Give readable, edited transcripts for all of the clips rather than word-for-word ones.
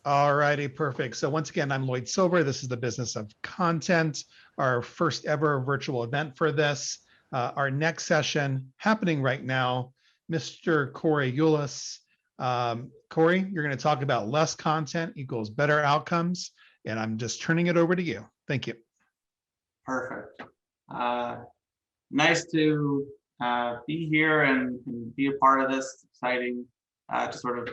All righty, perfect. So once again, I'm Lloyd Silver. This is the Business of Content, our first ever virtual event for this. Our next session happening right now, Mr. Corey Eulas. Corey, you're going to talk about less content equals better outcomes, and I'm just turning it over to you. Thank you. Perfect. Nice to be here and be a part of this. It's exciting to sort of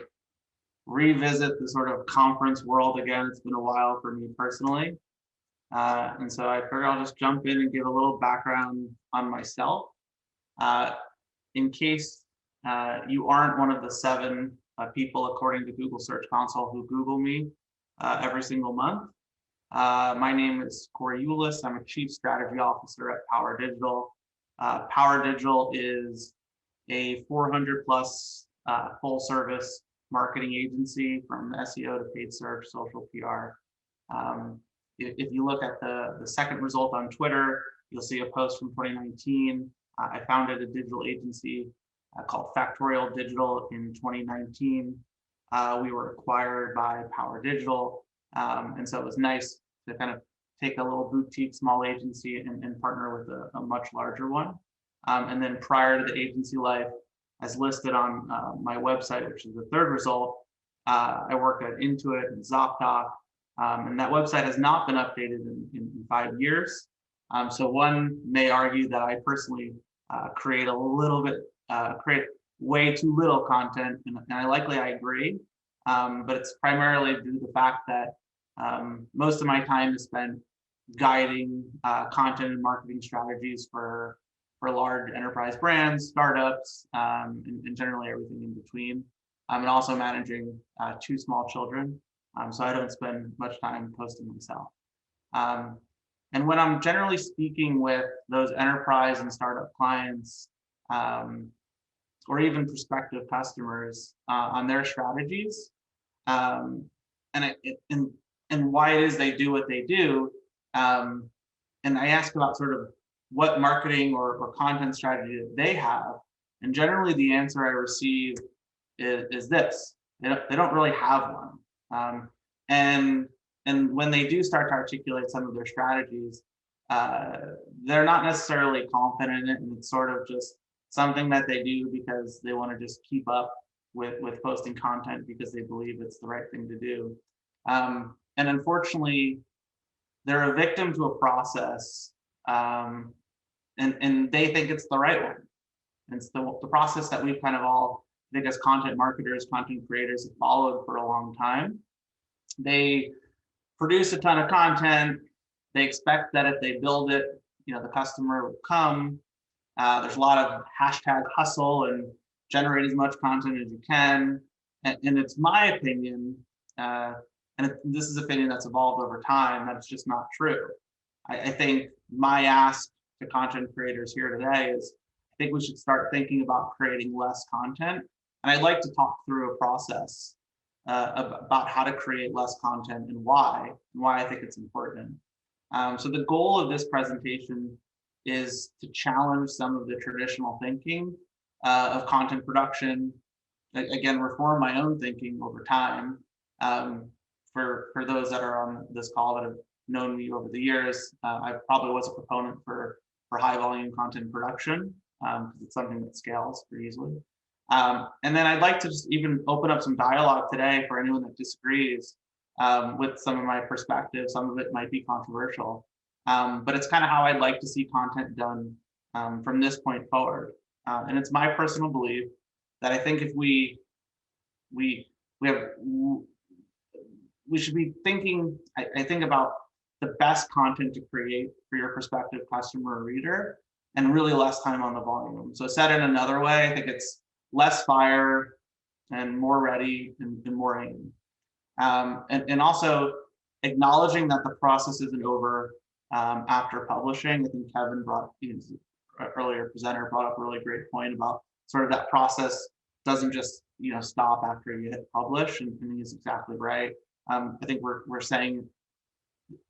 revisit the sort of conference world again. It's been a while for me personally. And so I figured I'll just jump in and give a little background on myself. In case you aren't one of the 7 people, according to Google Search Console, who Google me every single month. My name is Corey Eulas. I'm a Chief Strategy Officer at Power Digital. Power Digital is a 400 plus full service marketing agency, from SEO to paid search, social PR. If you look at the second result on Twitter, you'll see a post from 2019. I founded a digital agency called Factorial Digital in 2019. We were acquired by Power Digital. And so it was nice to kind of take a little boutique small agency and partner with a much larger one. And then prior to the agency life, as listed on my website, which is the third result, I worked at Intuit and ZocDoc, and that website has not been updated in 5 years. So one may argue that I personally create way too little content, and I agree. But it's primarily due to the fact that most of my time is spent guiding content and marketing strategies for large enterprise brands, startups, and generally everything in between. And also managing 2 small children. So I don't spend much time posting myself. And when I'm generally speaking with those enterprise and startup clients, or even prospective customers on their strategies, and why it is they do what they do, and I ask about sort of what marketing or content strategy that they have, and generally the answer I receive is this: they don't really have one. And when they do start to articulate some of their strategies, they're not necessarily confident in it, and it's sort of just something that they do because they want to just keep up with posting content because they believe it's the right thing to do. And unfortunately, they're a victim to a process, and they think it's the right one. And it's the process that we've kind of all, I think, as content marketers, content creators, have followed for a long time. They produce a ton of content. They expect that if they build it, the customer will come. There's a lot of hashtag hustle and generate as much content as you can. And it's my opinion, this is opinion that's evolved over time, that's just not true. I think my ask to content creators here today is, I think we should start thinking about creating less content. And I'd like to talk through a process about how to create less content and why I think it's important. So the goal of this presentation is to challenge some of the traditional thinking of content production. Again, reform my own thinking over time. For those that are on this call that have known me over the years, I probably was a proponent for high volume content production, because it's something that scales pretty easily. And then I'd like to just even open up some dialogue today for anyone that disagrees with some of my perspectives. Some of it might be controversial, but it's kind of how I'd like to see content done from this point forward. And it's my personal belief that I think if we should be thinking, I think about the best content to create for your prospective customer or reader, and really less time on the volume. So said in another way, I think it's less fire and more ready and more aim. And also acknowledging that the process isn't over after publishing. I think Kevin earlier presenter brought up a really great point about sort of that process doesn't just stop after you hit publish, and he's exactly right. I think we're saying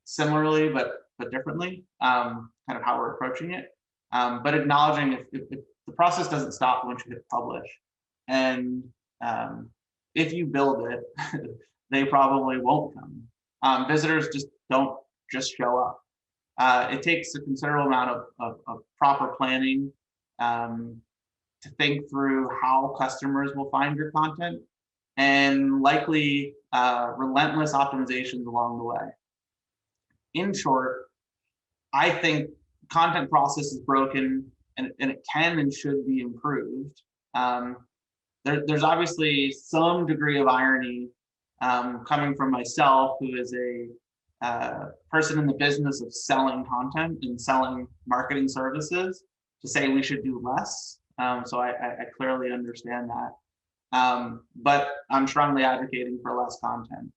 similarly but differently, kind of how we're approaching it, but acknowledging if the process doesn't stop once you hit publish, and if you build it, they probably won't come. Visitors just don't just show up. It takes a considerable amount of proper planning to think through how customers will find your content, and likely relentless optimizations along the way. In short, I think content process is broken, and it can and should be improved. There's obviously some degree of irony coming from myself, who is a person in the business of selling content and selling marketing services, to say we should do less. So I clearly understand that. But I'm strongly advocating for less content.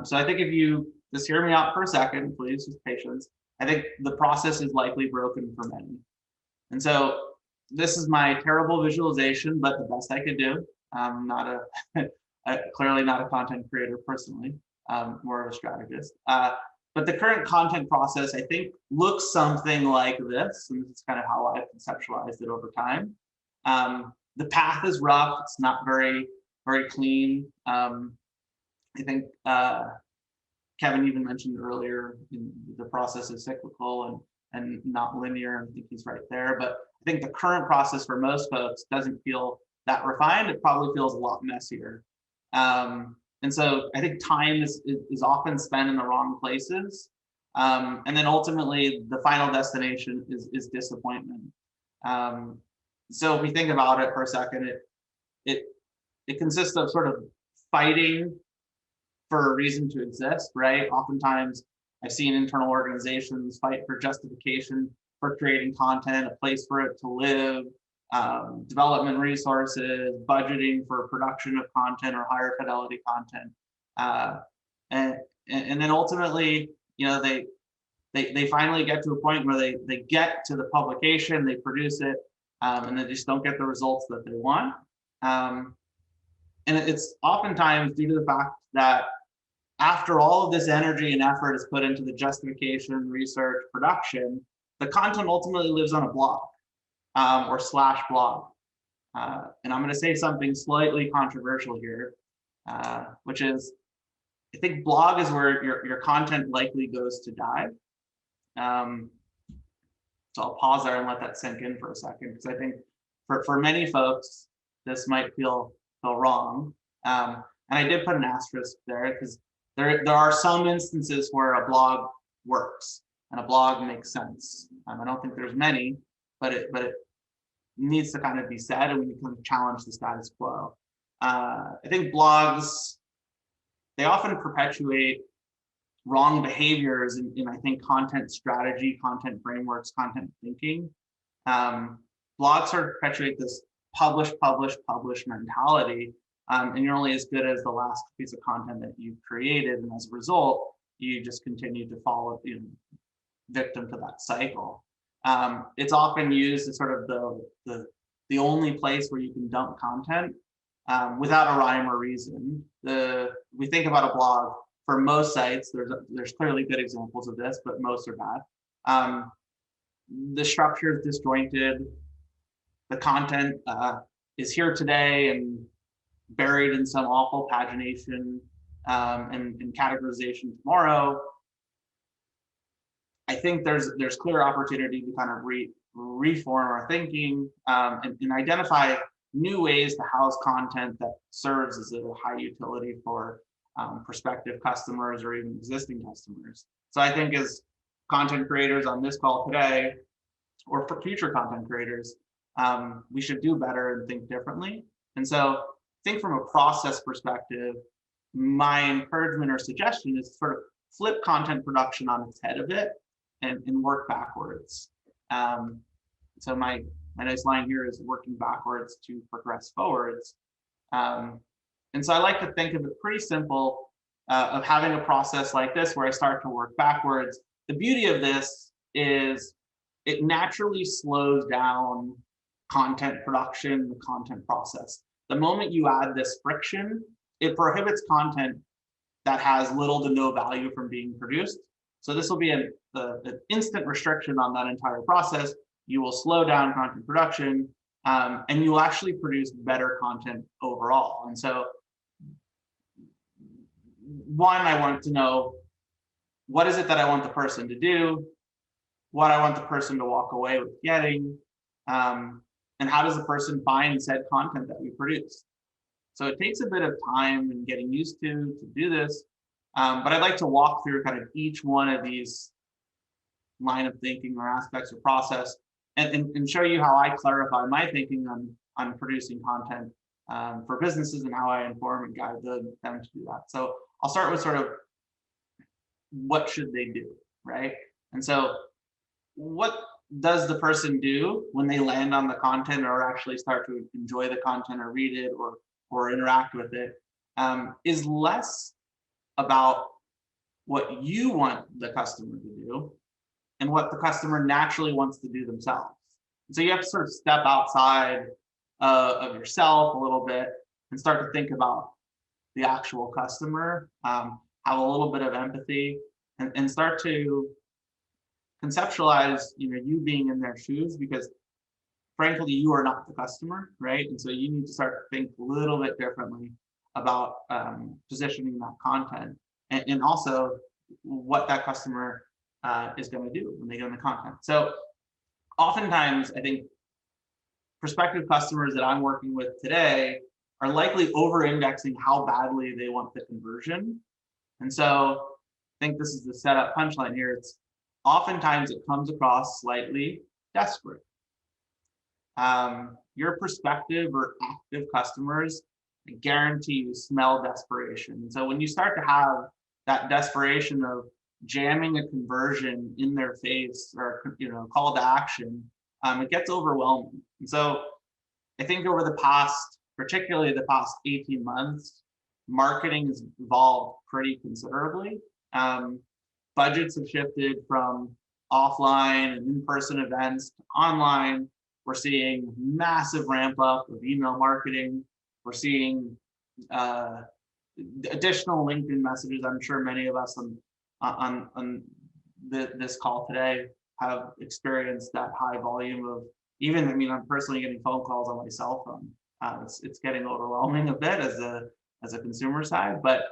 So I think if you just hear me out for a second, please, just patience. I think the process is likely broken for many. And so this is my terrible visualization, but the best I could do. I'm not clearly not a content creator personally, more of a strategist. But the current content process, I think, looks something like this, and this is kind of how I've conceptualized it over time. The path is rough; it's not very clean. I think Kevin even mentioned earlier, the process is cyclical and not linear. I think he's right there. But I think the current process for most folks doesn't feel that refined. It probably feels a lot messier. And so I think time is often spent in the wrong places. And then ultimately the final destination is disappointment. So if we think about it for a second, it consists of sort of fighting for a reason to exist, right? Oftentimes I've seen internal organizations fight for justification for creating content, a place for it to live, development resources, budgeting for production of content or higher fidelity content. And then ultimately, you know, they finally get to a point where they get to the publication, they produce it, and they just don't get the results that they want. And it's oftentimes due to the fact that after all of this energy and effort is put into the justification, research, production, the content ultimately lives on a blog or /blog. And I'm going to say something slightly controversial here, which is, I think blog is where your content likely goes to die. So I'll pause there and let that sink in for a second, because I think for many folks, this might feel wrong. And I did put an asterisk there because there are some instances where a blog works and a blog makes sense. I don't think there's many, but it needs to kind of be said, and we can kind of challenge the status quo. I think blogs, they often perpetuate wrong behaviors in I think content strategy, content frameworks, content thinking. Blogs sort of perpetuate this publish mentality, and you're only as good as the last piece of content that you've created, and as a result, you just continue to fall victim to that cycle. It's often used as sort of the only place where you can dump content without a rhyme or reason. We think about a blog. For most sites, there's clearly good examples of this, but most are bad. The structure is disjointed. The content is here today and buried in some awful pagination and categorization tomorrow. I think there's clear opportunity to kind of reform our thinking and identify new ways to house content that serves as a high utility for prospective customers or even existing customers. So I think as content creators on this call today, or for future content creators, we should do better and think differently. And so I think from a process perspective, my encouragement or suggestion is to sort of flip content production on its head a bit and work backwards. So my nice line here is working backwards to progress forwards. And so I like to think of it pretty simple, of having a process like this where I start to work backwards. The beauty of this is it naturally slows down content production, the content process. The moment you add this friction, it prohibits content that has little to no value from being produced. So this will be an instant restriction on that entire process. You will slow down content production, and you will actually produce better content overall. And so one, I want to know what is it that I want the person to do, what I want the person to walk away with getting, and how does the person find said content that we produce. So it takes a bit of time and getting used to do this, but I'd like to walk through kind of each one of these line of thinking or aspects of process, and show you how I clarify my thinking on producing content for businesses, and how I inform and guide them to do that. So I'll start with sort of what should they do, right? And so what does the person do when they land on the content or actually start to enjoy the content or read it or interact with it, is less about what you want the customer to do and what the customer naturally wants to do themselves. And so you have to sort of step outside of yourself a little bit and start to think about the actual customer, have a little bit of empathy, and start to conceptualize, you being in their shoes, because frankly, you are not the customer, right? And so you need to start to think a little bit differently about positioning that content, and also what that customer is going to do when they get in the content. So oftentimes, I think prospective customers that I'm working with today are likely over-indexing how badly they want the conversion. And so I think this is the setup punchline here. It's oftentimes it comes across slightly desperate. Your prospective or active customers, I guarantee you, smell desperation. And so when you start to have that desperation of jamming a conversion in their face, or call to action, it gets overwhelming. And so I think over the past, particularly the past 18 months, marketing has evolved pretty considerably. Budgets have shifted from offline and in-person events to online. We're seeing massive ramp up of email marketing. We're seeing additional LinkedIn messages. I'm sure many of us on this call today have experienced that high volume of, I'm personally getting phone calls on my cell phone. It's getting overwhelming a bit as a consumer side, but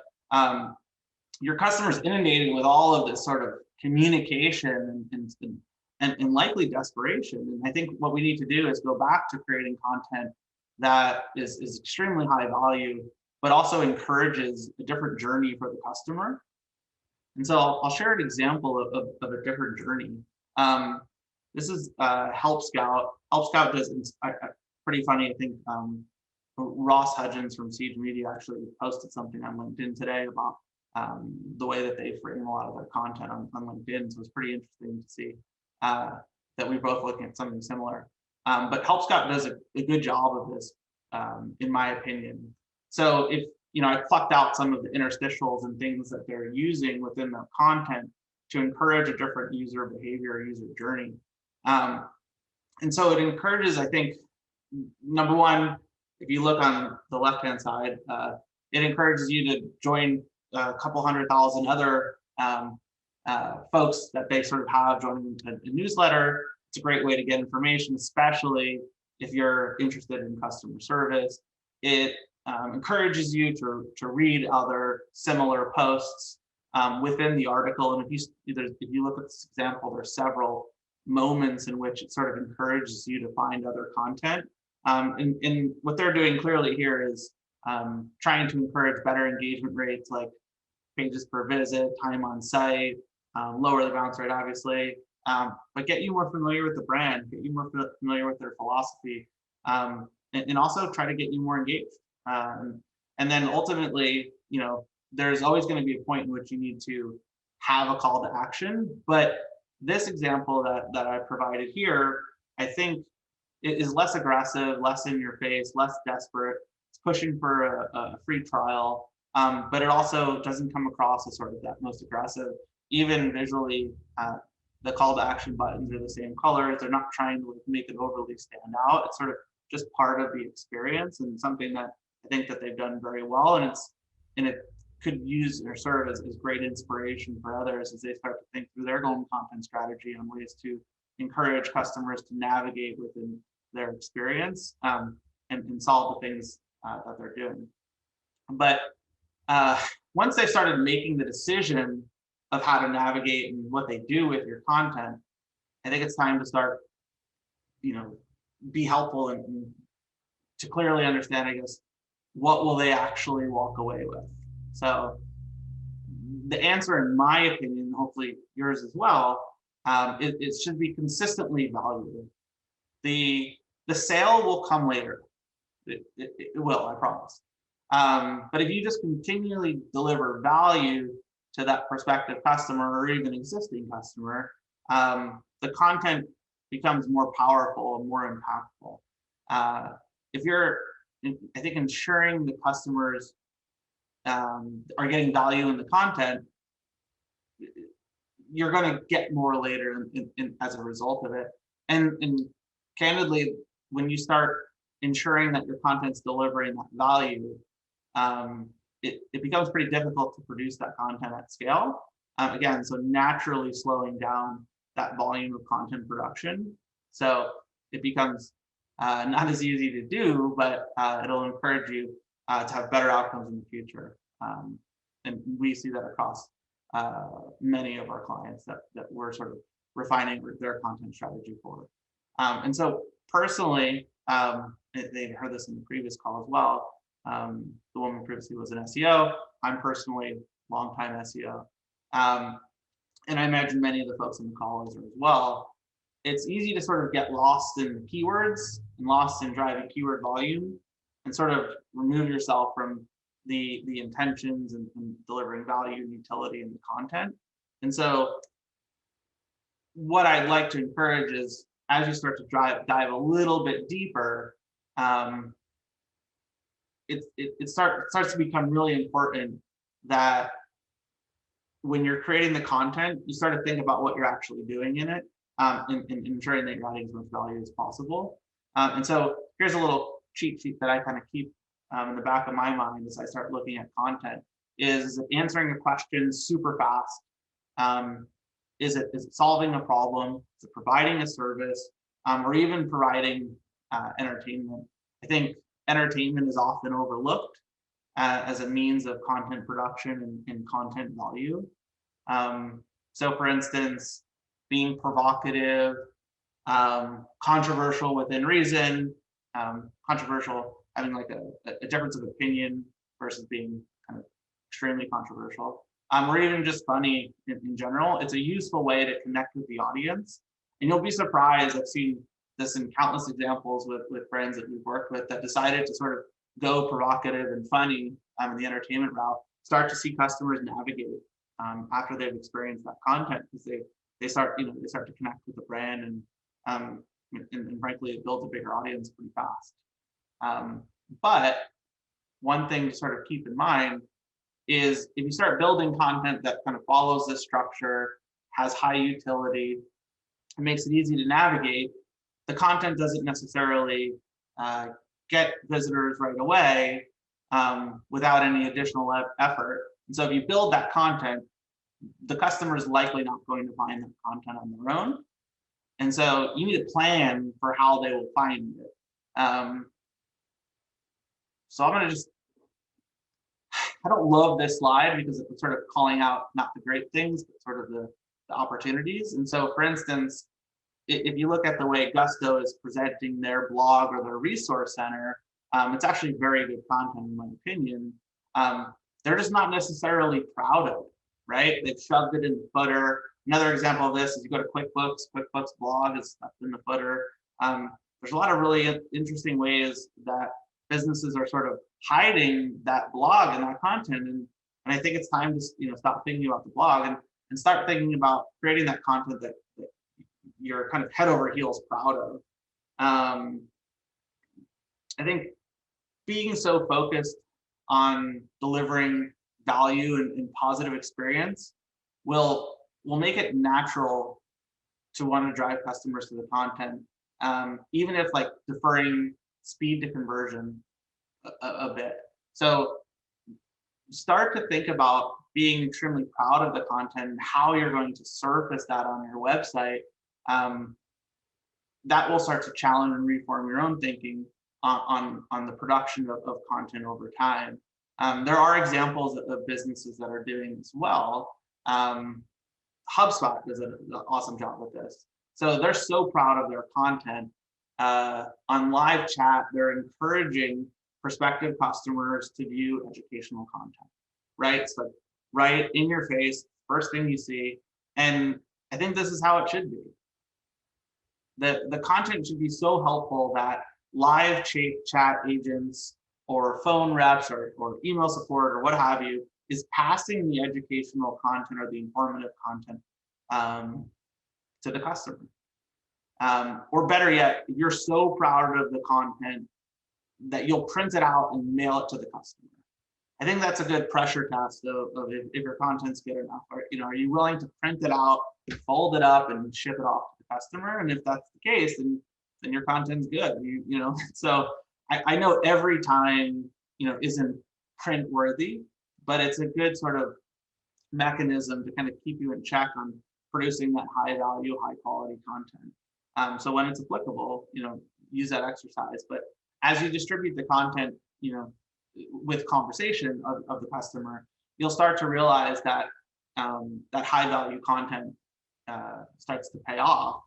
your customers inundated with all of this sort of communication and likely desperation. And I think what we need to do is go back to creating content that is extremely high value, but also encourages a different journey for the customer. And so I'll share an example of a different journey. This is Help Scout. Help Scout does pretty funny. I think Ross Hudgens from Siege Media actually posted something on LinkedIn today about the way that they frame a lot of their content on LinkedIn. So it's pretty interesting to see that we're both looking at something similar. But Help Scout does a good job of this, in my opinion. So if I plucked out some of the interstitials and things that they're using within their content to encourage a different user behavior, user journey. And so it encourages, I think, number one, if you look on the left-hand side, it encourages you to join a couple 100,000 other folks that they sort of have joining a newsletter. It's a great way to get information, especially if you're interested in customer service. It encourages you to read other similar posts within the article. And if you look at this example, there's several moments in which it sort of encourages you to find other content. And what they're doing clearly here is trying to encourage better engagement rates, like pages per visit, time on site, lower the bounce rate, obviously, but get you more familiar with the brand, get you more familiar with their philosophy, and also try to get you more engaged. And then ultimately, there's always going to be a point in which you need to have a call to action. But this example that I provided here, I think it is less aggressive, less in your face, less desperate. It's pushing for a free trial, but it also doesn't come across as sort of that most aggressive. Even visually, the call to action buttons are the same colors. They're not trying to make it overly stand out. It's sort of just part of the experience, and something that I think that they've done very well. And it could use or serve as great inspiration for others as they start to think through their own content strategy on ways to encourage customers to navigate within their experience, and solve the things that they're doing. But once they started making the decision of how to navigate and what they do with your content, I think it's time to start, be helpful and to clearly understand, I guess, what will they actually walk away with. So the answer, in my opinion, hopefully yours as well, it should be consistently valuable. The sale will come later. It will, I promise. But if you just continually deliver value to that prospective customer or even existing customer, the content becomes more powerful and more impactful. If you're, I think, ensuring the customers are getting value in the content, you're going to get more later as a result of it. And candidly, when you start ensuring that your content's delivering that value, it becomes pretty difficult to produce that content at scale. Again, so naturally slowing down that volume of content production. So it becomes not as easy to do, but it'll encourage you to have better outcomes in the future. And we see that across many of our clients that we're sort of refining their content strategy for. And so personally, they've heard this in the previous call as well. The woman previously was an SEO. I'm personally longtime SEO. And I imagine many of the folks in the call are as well. It's easy to sort of get lost in keywords and lost in driving keyword volume and sort of remove yourself from the intentions and delivering value and utility in the content. And so what I'd like to encourage is, as you start to dive a little bit deeper, it starts to become really important that when you're creating the content, you start to think about what you're actually doing in it, and ensuring that you're adding as much value as possible. And so here's a little cheat sheet that I kind of keep in the back of my mind as I start looking at content: is answering a question super fast. Is it solving a problem? Is it providing a service? Or even providing entertainment? I think entertainment is often overlooked as a means of content production and content value. So for instance, being provocative, controversial within reason, controversial, having like a difference of opinion versus being kind of extremely controversial, or even just funny in general. It's a useful way to connect with the audience. And you'll be surprised, I've seen this in countless examples with friends that we've worked with that decided to sort of go provocative and funny in the entertainment route, start to see customers navigate after they've experienced that content, because they start to connect with the brand, and frankly, it builds a bigger audience pretty fast. But one thing to sort of keep in mind is, if you start building content that kind of follows this structure, has high utility, it makes it easy to navigate, the content doesn't necessarily get visitors right away without any additional effort. And so if you build that content, the customer is likely not going to find that content on their own. And so you need a plan for how they will find it. So I'm going to I don't love this slide because it's sort of calling out not the great things, but sort of the opportunities. And so, for instance, if you look at the way Gusto is presenting their blog or their resource center, it's actually very good content, in my opinion. They're just not necessarily proud of it, right? They've shoved it in the footer. Another example of this is you go to QuickBooks blog is up in the footer. There's a lot of really interesting ways that businesses are sort of hiding that blog and that content. And I think it's time to stop thinking about the blog and start thinking about creating that content that you're kind of head over heels proud of. I think being so focused on delivering value and positive experience will make it natural to want to drive customers to the content, even if like deferring speed to conversion a bit. So start to think about being extremely proud of the content and how you're going to surface that on your website. That will start to challenge and reform your own thinking on the production of content over time. There are examples of businesses that are doing this well. HubSpot does an awesome job with this. So they're so proud of their content. On live chat, they're encouraging prospective customers to view educational content, right? So right in your face, first thing you see. And I think this is how it should be. The content should be so helpful that live chat agents or phone reps or email support or what have you is passing the educational content or the informative content to the customer. Or better yet, you're so proud of the content that you'll print it out and mail it to the customer. I think that's a good pressure test of if your content's good enough. Or, are you willing to print it out, fold it up, and ship it off to the customer? And if that's the case, then your content's good. So I know every time isn't print worthy, but it's a good sort of mechanism to kind of keep you in check on producing that high value, high quality content. So when it's applicable, use that exercise. But as you distribute the content, with conversation of the customer, you'll start to realize that that high value content starts to pay off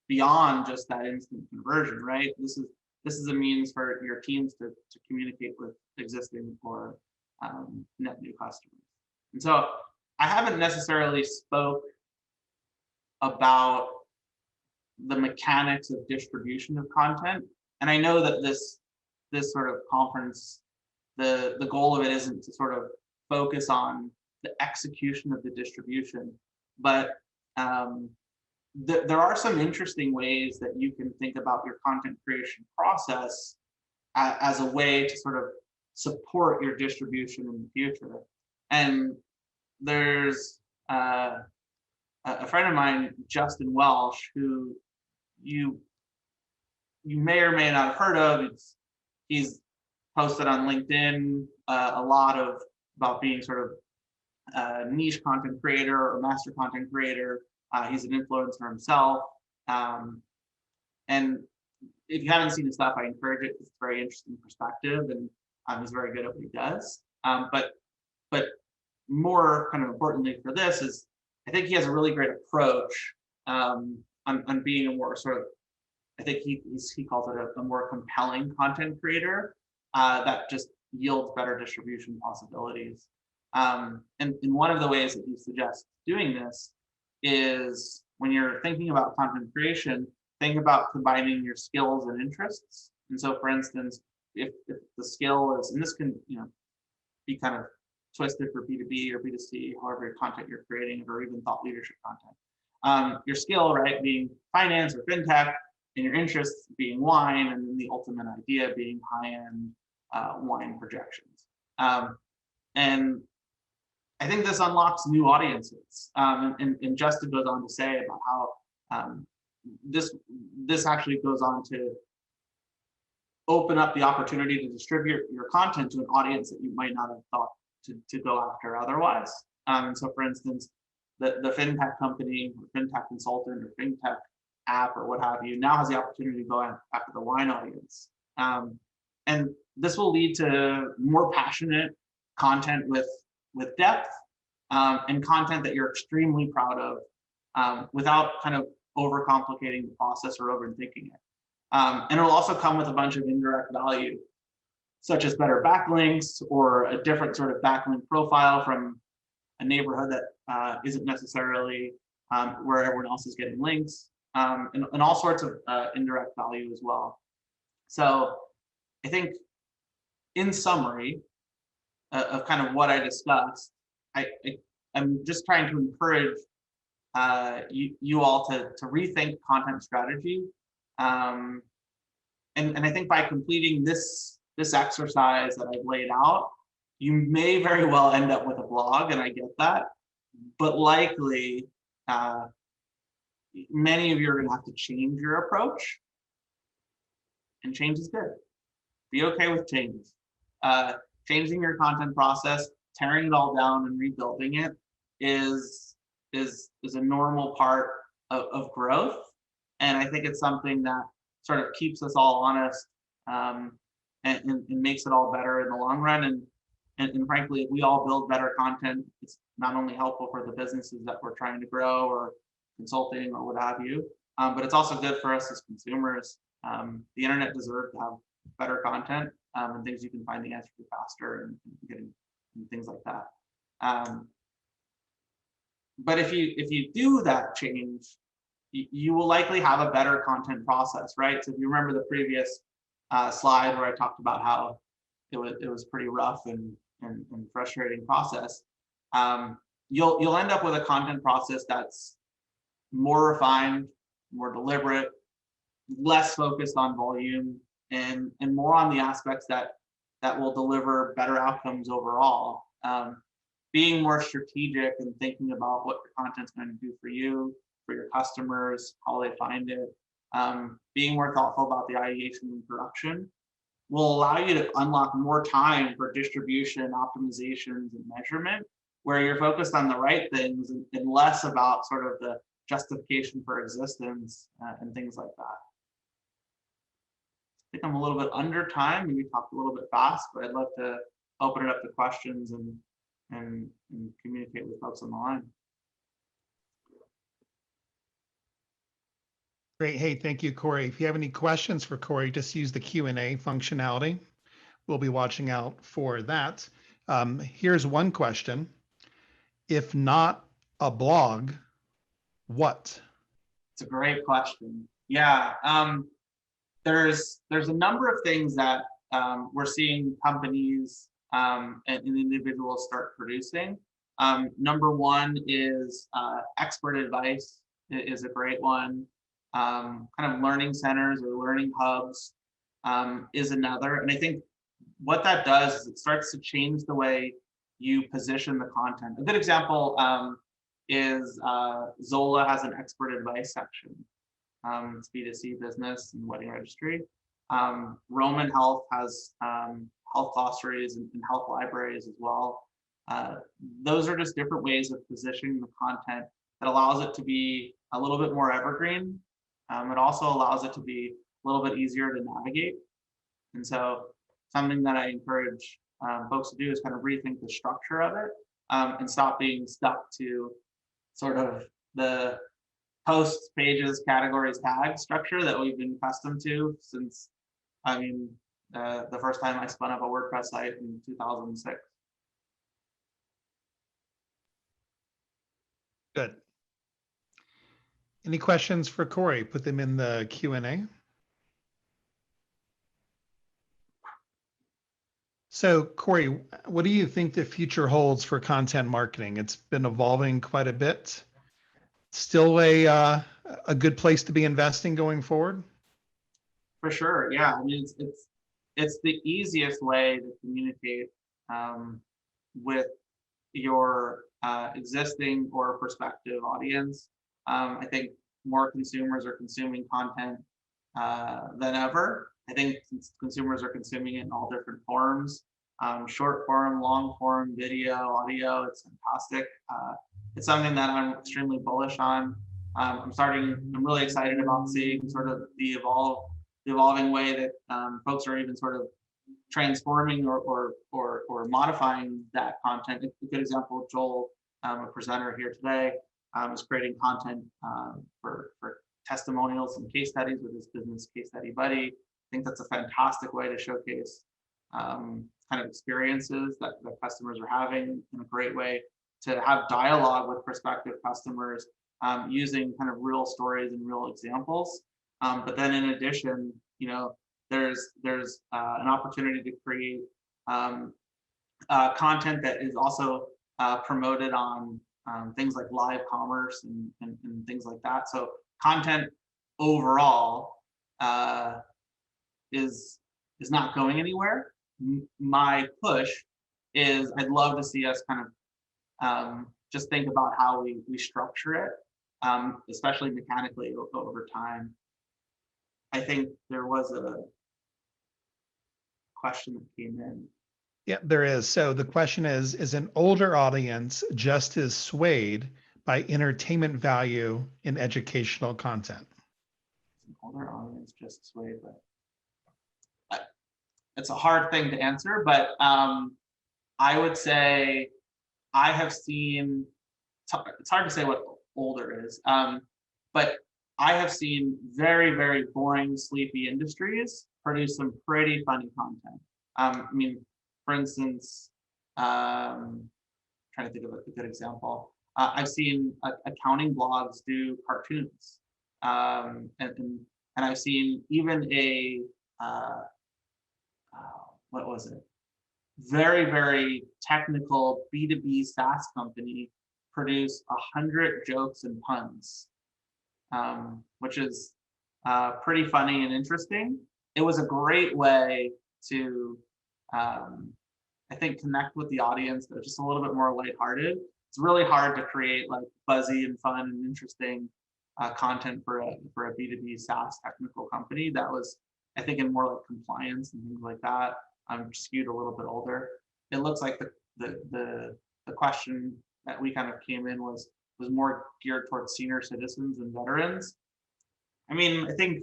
beyond just that instant conversion, right? This is a means for your teams to communicate with existing or net new customers. And so I haven't necessarily spoke about the mechanics of distribution of content. And I know that this sort of conference, the goal of it isn't to sort of focus on the execution of the distribution, but there are some interesting ways that you can think about your content creation process as a way to sort of support your distribution in the future. And there's a friend of mine, Justin Welsh, who you may or may not have heard of. He's posted on LinkedIn a lot about being sort of a niche content creator or master content creator. He's an influencer himself. And if you haven't seen his stuff, I encourage it. It's a very interesting perspective, and he's very good at what he does. But more kind of importantly for this is, I think he has a really great approach on being a more sort of, I think he calls it a more compelling content creator that just yields better distribution possibilities. And one of the ways that he suggests doing this is when you're thinking about content creation, think about combining your skills and interests. And so, for instance, if the skill is, and this can be kind of twisted for B2B or B2C, however your content you're creating, or even thought leadership content. Your skill, right, being finance or fintech, and your interests being wine, and then the ultimate idea being high-end wine projections. And I think this unlocks new audiences. And Justin goes on to say about how this actually goes on to open up the opportunity to distribute your content to an audience that you might not have thought to go after otherwise. So for instance, the fintech company, or fintech consultant, or fintech app, or what have you, now has the opportunity to go after the wine audience. And this will lead to more passionate content with depth, and content that you're extremely proud of, without kind of overcomplicating the process or overthinking it. And it'll also come with a bunch of indirect value, such as better backlinks or a different sort of backlink profile from a neighborhood that isn't necessarily where everyone else is getting links, and all sorts of indirect value as well. So I think in summary of kind of what I discussed, I'm just trying to encourage you all to rethink content strategy. And I think by completing this exercise that I've laid out, you may very well end up with a blog, and I get that, but likely many of you are going to have to change your approach, and change is good. Be okay with change. Changing your content process, tearing it all down and rebuilding it is a normal part of growth. And I think it's something that sort of keeps us all honest, and makes it all better in the long run. and frankly, if we all build better content, it's not only helpful for the businesses that we're trying to grow or consulting or what have you, but it's also good for us as consumers. The internet deserves to have better content and things you can find the answer to faster and getting and things like that. But if you do that change, you will likely have a better content process, right? So if you remember the previous slide where I talked about how it was pretty rough and frustrating process, you'll end up with a content process that's more refined, more deliberate, less focused on volume, and more on the aspects that will deliver better outcomes overall. Being more strategic and thinking about what your content's going to do for you, for your customers, how they find it, being more thoughtful about the ideation and production will allow you to unlock more time for distribution, optimizations, and measurement, where you're focused on the right things and less about sort of the justification for existence and things like that. I think I'm a little bit under time, maybe talked a little bit fast, but I'd love to open it up to questions and communicate with folks on the line. Great. Hey, thank you, Corey. If you have any questions for Corey, just use the Q&A functionality. We'll be watching out for that. Here's one question. If not a blog, what? It's a great question. Yeah, there's a number of things that we're seeing companies and individuals start producing. Number one is expert advice is a great one. Kind of learning centers or learning hubs is another. And I think what that does is it starts to change the way you position the content. A good example is Zola has an expert advice section. It's B2C business and wedding registry. Roman Health has health glossaries and health libraries as well. Those are just different ways of positioning the content that allows it to be a little bit more evergreen. It also allows it to be a little bit easier to navigate. And so something that I encourage folks to do is kind of rethink the structure of it and stop being stuck to sort of the posts, pages, categories, tag structure that we've been accustomed to since, I mean, the first time I spun up a WordPress site in 2006. Good. Any questions for Corey? Put them in the Q&A. So Corey, what do you think the future holds for content marketing? It's been evolving quite a bit. Still a good place to be investing going forward? For sure, yeah. I mean, it's the easiest way to communicate with your existing or prospective audience. I think more consumers are consuming content than ever. I think consumers are consuming it in all different forms, short form, long form, video, audio. It's fantastic. It's something that I'm extremely bullish on. I'm really excited about seeing sort of the evolving way that folks are even sort of transforming or modifying that content. A good example, Joel, a presenter here today, is creating content for testimonials and case studies with his business Case Study Buddy. I think that's a fantastic way to showcase kind of experiences that customers are having, and a great way to have dialogue with prospective customers using kind of real stories and real examples. But then in addition, you know, there's an opportunity to create content that is also promoted on things like live commerce and things like that. So content overall is not going anywhere. My push is I'd love to see us kind of just think about how we structure it, especially mechanically over time. I think there was a question that came in. Yeah, there is. So the question is an older audience just as swayed by entertainment value in educational content? An older audience just swayed, but it's a hard thing to answer. But I would say I have seen, it's hard to say what older is, but I have seen very, very boring, sleepy industries produce some pretty funny content. I mean, for instance, trying to think of a good example. I've seen accounting blogs do cartoons, and I've seen even a what was it? Very, very technical B2B SaaS company produce 100 jokes and puns, which is pretty funny and interesting. It was a great way to, I think, connect with the audience. They're just a little bit more lighthearted. It's really hard to create like buzzy and fun and interesting content for a B2B SaaS technical company that was, I think, in more like compliance and things like that. I'm skewed a little bit older. It looks like the question that we kind of came in was more geared towards senior citizens and veterans. I mean, I think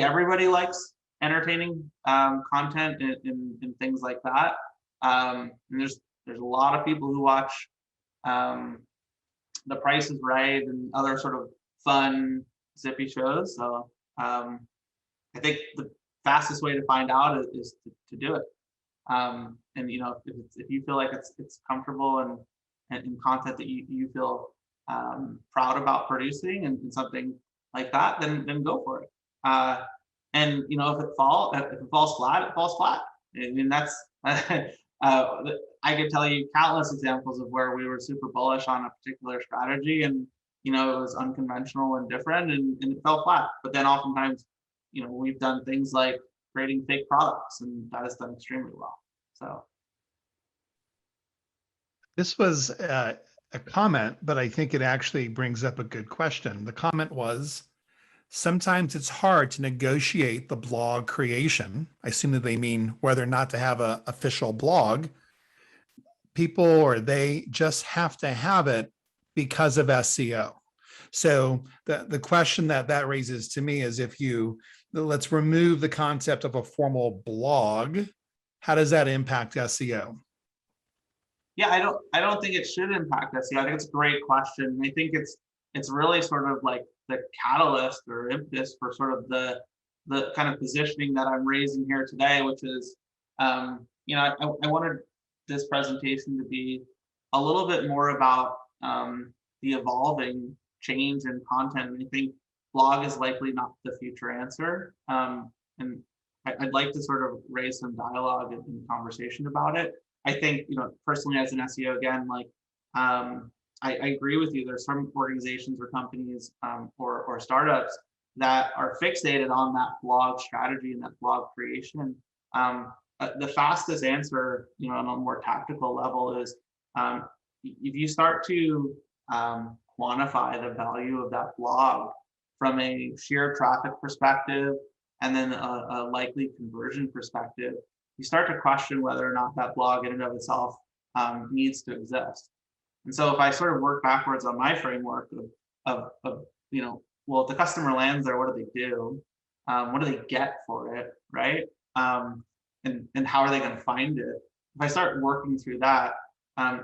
everybody likes entertaining content and things like that. And there's a lot of people who watch The Price is Right and other sort of fun, zippy shows. So I think the fastest way to find out is to do it. And you know, if you feel like it's comfortable and content that you feel proud about producing and something like that, then go for it. And you know, if it falls flat, it falls flat. I mean, that's I could tell you countless examples of where we were super bullish on a particular strategy, and you know, it was unconventional and different, and it fell flat. But then oftentimes, you know, we've done things like creating fake products, and that has done extremely well. So This was a comment, but I think it actually brings up a good question. The comment was, sometimes it's hard to negotiate the blog creation. I assume that they mean whether or not to have an official blog. People or they just have to have it because of SEO. So the question that raises to me is, if let's remove the concept of a formal blog, how does that impact SEO? yeah, I don't think it should impact SEO. I think it's a great question. I think it's really sort of like the catalyst or impetus for sort of the kind of positioning that I'm raising here today, which is, you know, I wanted this presentation to be a little bit more about the evolving change in content. And I think blog is likely not the future answer. And I'd like to sort of raise some dialogue and conversation about it. I think, you know, personally as an SEO, again, like I agree with you. There's some organizations or companies or startups that are fixated on that blog strategy and that blog creation. The fastest answer, you know, on a more tactical level is if you start to quantify the value of that blog from a sheer traffic perspective and then a likely conversion perspective, you start to question whether or not that blog in and of itself needs to exist. And so if I sort of work backwards on my framework of you know, well, if the customer lands there, what do they do? What do they get for it, right? And how are they going to find it? If I start working through that,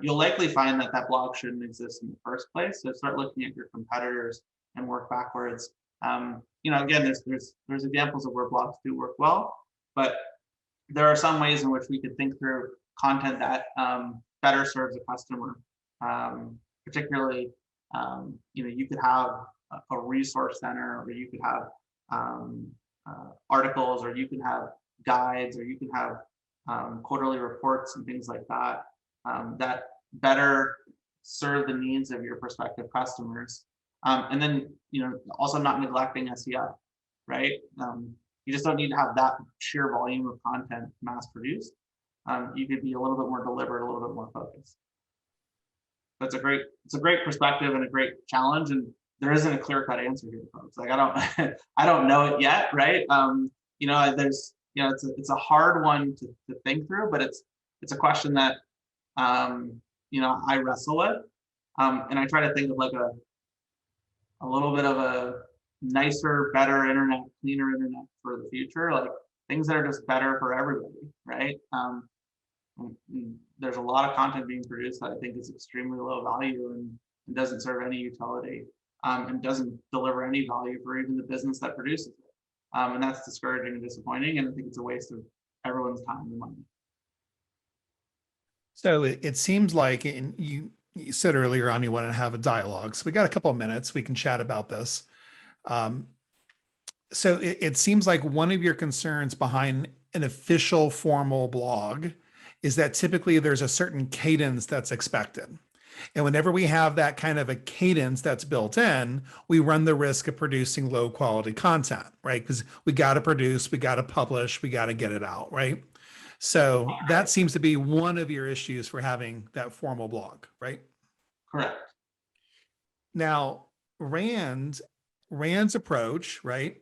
you'll likely find that that blog shouldn't exist in the first place. So start looking at your competitors and work backwards. You know, again, there's examples of where blogs do work well, but there are some ways in which we could think through content that better serves a customer. Particularly, you know, you could have a resource center, or you could have articles, or you can have guides, or you can have quarterly reports and things like that that better serve the needs of your prospective customers. And then, you know, also not neglecting SEO, right? You just don't need to have that sheer volume of content mass produced. You could be a little bit more deliberate, a little bit more focused. It's a great perspective and a great challenge, and there isn't a clear-cut answer here, folks. Like I don't know it yet, right? You know, it's a hard one to think through, but it's a question that you know, I wrestle with, and I try to think of like a little bit of a nicer, better internet, cleaner internet for the future. Like things that are just better for everybody, right? There's a lot of content being produced that I think is extremely low value and doesn't serve any utility, and doesn't deliver any value for even the business that produces it. And that's discouraging and disappointing. And I think it's a waste of everyone's time and money. So it seems like, and you said earlier on you want to have a dialogue. So we got a couple of minutes. We can chat about this. Um, so it seems like one of your concerns behind an official formal blog is that typically there's a certain cadence that's expected. And whenever we have that kind of a cadence that's built in, we run the risk of producing low quality content, right? Because we got to produce, we got to publish, we got to get it out, right? So that seems to be one of your issues for having that formal blog, right? Correct. Now, Rand's approach, right,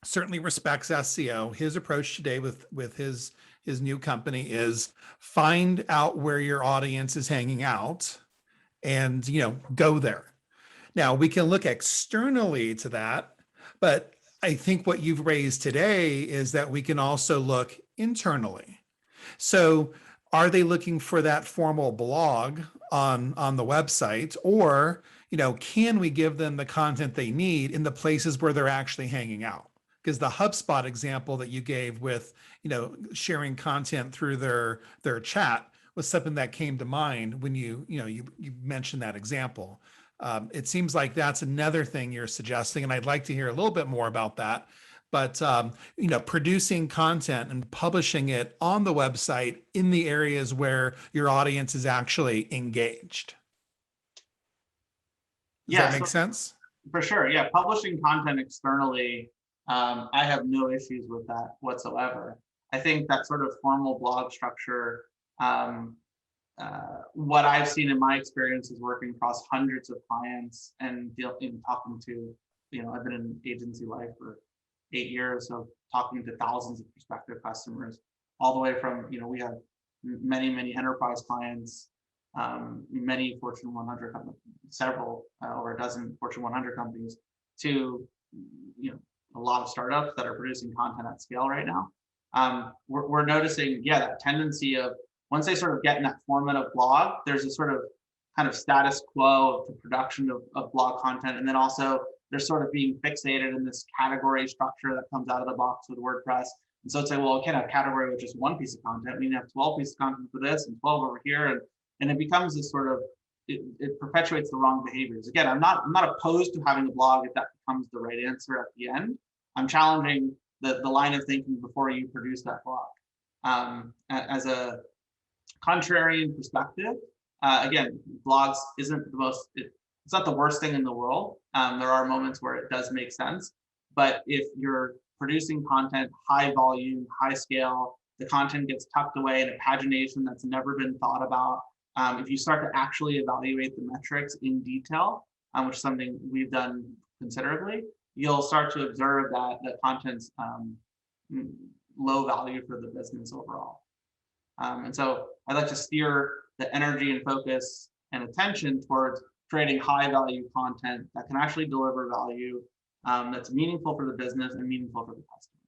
certainly respects SEO. His approach today with his new company is find out where your audience is hanging out and go there. Now we can look externally to that, but I think what you've raised today is that we can also look internally. So are they looking for that formal blog on the website, or can we give them the content they need in the places where they're actually hanging out? Because the HubSpot example that you gave with sharing content through their chat was something that came to mind when you mentioned that example. It seems like that's another thing you're suggesting, and I'd like to hear a little bit more about that. But producing content and publishing it on the website in the areas where your audience is actually engaged. Does that make sense? For sure. Yeah. Publishing content externally, I have no issues with that whatsoever. I think that sort of formal blog structure, what I've seen in my experience is working across hundreds of clients and talking to, I've been in agency life for 8 years, so talking to thousands of prospective customers, all the way from, we have many enterprise clients, many Fortune 100 companies, several over a dozen Fortune 100 companies, to a lot of startups that are producing content at scale right now. We're noticing, that tendency of, once they sort of get in that format of blog, there's a sort of kind of status quo of the production of blog content, and then also they're sort of being fixated in this category structure that comes out of the box with WordPress. And so it's like, well, we can't have a category with just one piece of content. We need to have 12 pieces of content for this and 12 over here. And it becomes this sort of, it perpetuates the wrong behaviors. Again, I'm not opposed to having a blog if that becomes the right answer at the end. I'm challenging the line of thinking before you produce that blog. As a contrarian perspective, again, blogs isn't the most, it's not the worst thing in the world. There are moments where it does make sense, but if you're producing content, high volume, high scale, the content gets tucked away in a pagination that's never been thought about. If you start to actually evaluate the metrics in detail, which is something we've done considerably, you'll start to observe that the content's low value for the business overall. And so I'd like to steer the energy and focus and attention towards creating high value content that can actually deliver value, that's meaningful for the business and meaningful for the customer.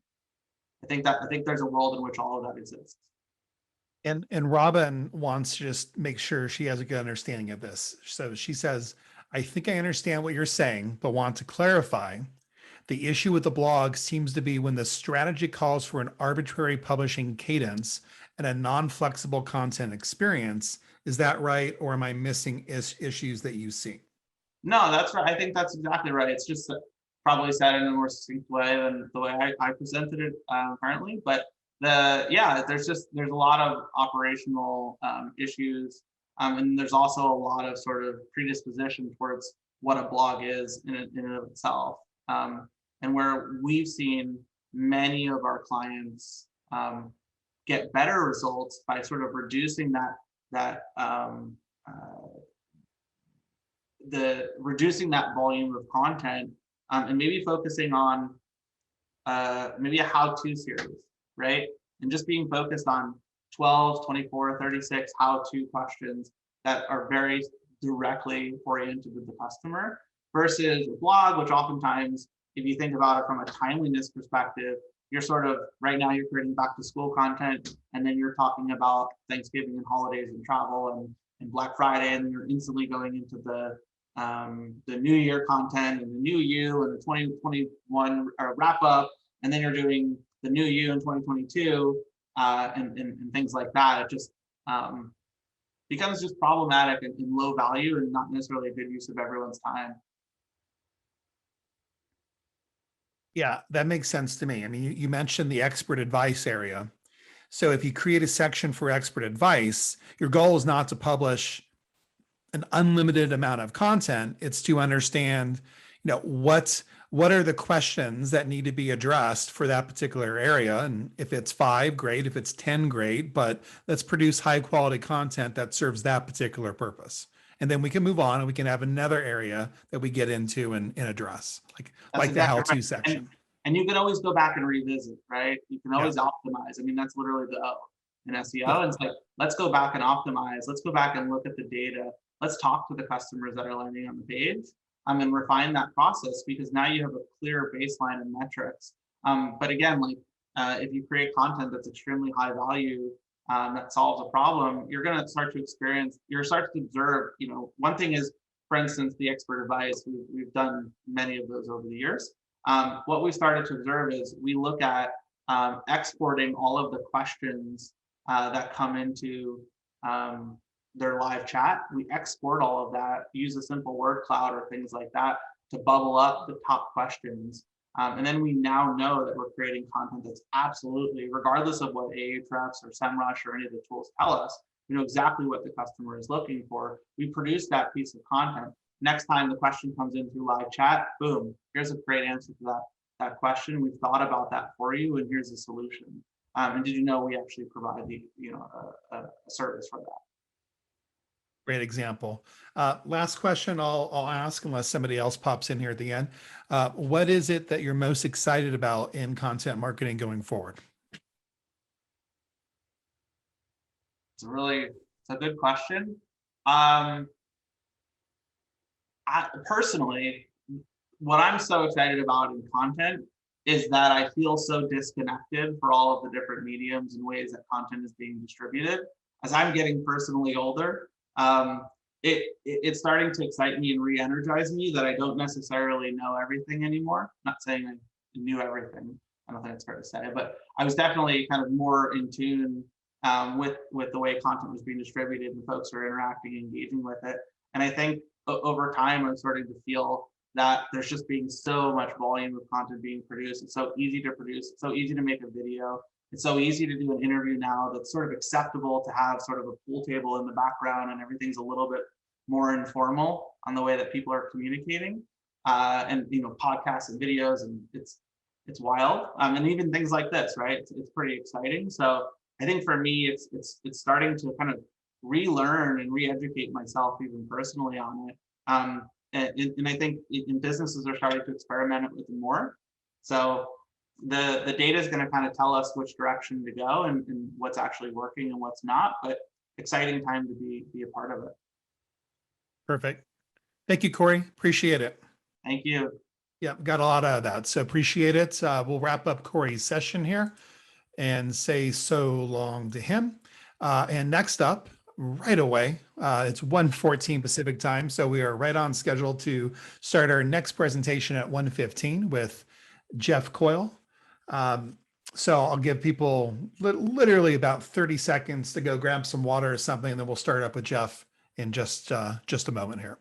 I think there's a world in which all of that exists. And Robin wants to just make sure she has a good understanding of this. So she says, I think I understand what you're saying, but want to clarify. The issue with the blog seems to be when the strategy calls for an arbitrary publishing cadence and a non-flexible content experience. Is that right? Or am I missing issues that you see? No, that's right. I think that's exactly right. It's just probably said in a more succinct way than the way I presented it currently. But there's a lot of operational issues. And there's also a lot of sort of predisposition towards what a blog is in and of itself. And where we've seen many of our clients get better results by sort of reducing that volume of content, and maybe focusing on maybe a how-to series, right? And just being focused on 12, 24, 36 how-to questions that are very directly oriented with the customer, versus a blog, which oftentimes, if you think about it from a timeliness perspective, you're sort of right now you're creating back to school content, and then you're talking about Thanksgiving and holidays and travel and Black Friday, and then you're instantly going into the New Year content and the new you and the 2021 wrap up, and then you're doing the new you in 2022 and things like that. It just becomes just problematic and low value and not necessarily a good use of everyone's time. Yeah, that makes sense to me. I mean, you mentioned the expert advice area. So if you create a section for expert advice, your goal is not to publish an unlimited amount of content. It's to understand, what are the questions that need to be addressed for that particular area. And if it's 5, great. If it's 10, great. But let's produce high quality content that serves that particular purpose. And then we can move on and we can have another area that we get into and address, That's like the exactly how-to right. section. And you can always go back and revisit, right? You can always Yeah. optimize. I mean, that's literally the O in SEO. Yeah. And it's like, let's go back and optimize. Let's go back and look at the data. Let's talk to the customers that are landing on the page and refine that process, because now you have a clear baseline and metrics. But again, if you create content that's extremely high value, that solves a problem, you're going to start to observe, one thing is, for instance, the expert advice, we've done many of those over the years. What we started to observe is we look at exporting all of the questions that come into their live chat. We export all of that, use a simple word cloud or things like that to bubble up the top questions. And then we now know that we're creating content that's absolutely, regardless of what Ahrefs or SEMrush or any of the tools tell us, we know exactly what the customer is looking for. We produce that piece of content. Next time the question comes in through live chat, boom, here's a great answer to that question. We've thought about that for you, and here's the solution. And did you know we actually provide a service for that? Great example. Last question I'll ask, unless somebody else pops in here at the end. What is it that you're most excited about in content marketing going forward? It's a good question. Personally, what I'm so excited about in content is that I feel so disconnected for all of the different mediums and ways that content is being distributed. As I'm getting personally older, it's starting to excite me and re-energize me that I don't necessarily know everything anymore. I'm not saying I knew everything. I don't think it's fair to say, but I was definitely kind of more in tune with the way content was being distributed and folks are interacting, engaging with it. And I think over time, I'm starting to feel that there's just being so much volume of content being produced. It's so easy to produce. It's so easy to make a video. It's so easy to do an interview now that's sort of acceptable to have sort of a pool table in the background and everything's a little bit more informal on the way that people are communicating. And podcasts and videos, and it's wild. And even things like this, right? It's pretty exciting. So I think for me, it's starting to kind of relearn and re-educate myself even personally on it. And I think in businesses are starting to experiment with it more. So the data is going to kind of tell us which direction to go and what's actually working and what's not, but exciting time to be a part of it. Perfect. Thank you, Corey. Appreciate it. Thank you. Yeah, got a lot out of that. So appreciate it. We'll wrap up Corey's session here and say so long to him. And next up, right away, it's 1:14 Pacific time. So we are right on schedule to start our next presentation at 1:15 with Jeff Coyle. So I'll give people literally about 30 seconds to go grab some water or something, and then we'll start up with Jeff in just a moment here.